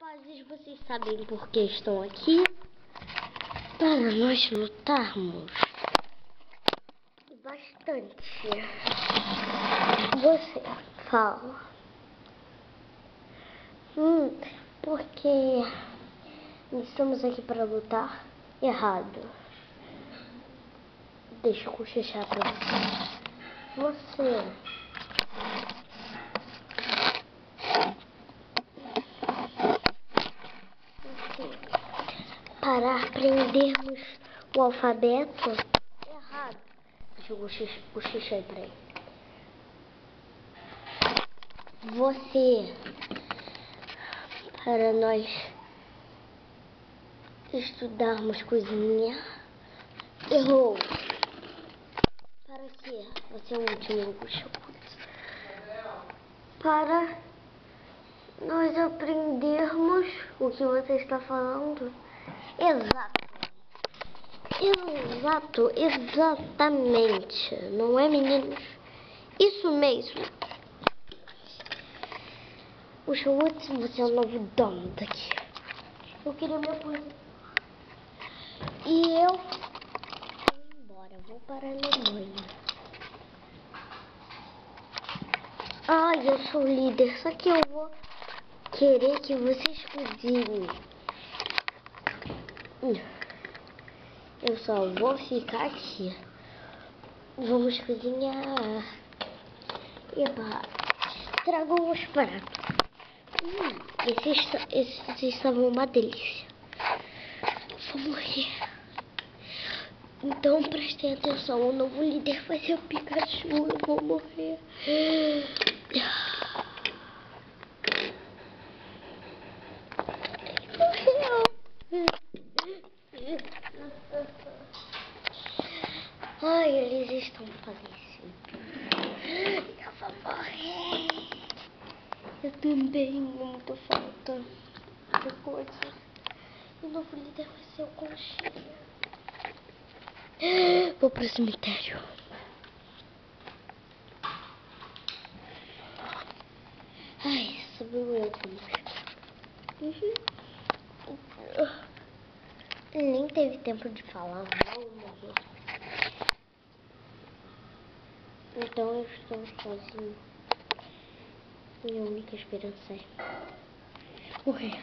Rapazes, vocês sabem por que estão aqui? Para nós lutarmos bastante. Você fala. Porque estamos aqui para lutar errado. Deixa eu cochichar pra você. Para aprendermos o alfabeto errado. Deixa eu cochichar pra ele. Você, para nós estudarmos cozinha, errou. Para quê? Você é um último para nós aprendermos o que você está falando. Exatamente. Não é, meninos? Isso mesmo. O Schultz, você é o novo dono daqui. Eu queria me aposentar. E eu vou embora. Vou para a Alemanha. Eu sou o líder. Só que eu vou querer que vocês cozinhem. Eu só vou ficar aqui. Vamos cozinhar. Eba, tragam os pratos. Esses estavam uma delícia. Vou morrer. Então prestem atenção. O novo líder vai ser o Pikachu. Eu vou morrer. Eles estão falecidos. Eu vou morrer. Eu também, muito falta de coisa. O novo líder vai ser o Conchinha. Vou pro cemitério. Subiu eu também. Nem teve tempo de falar. Vou morrer. Então eu estou sozinho. Minha única esperança é morrer.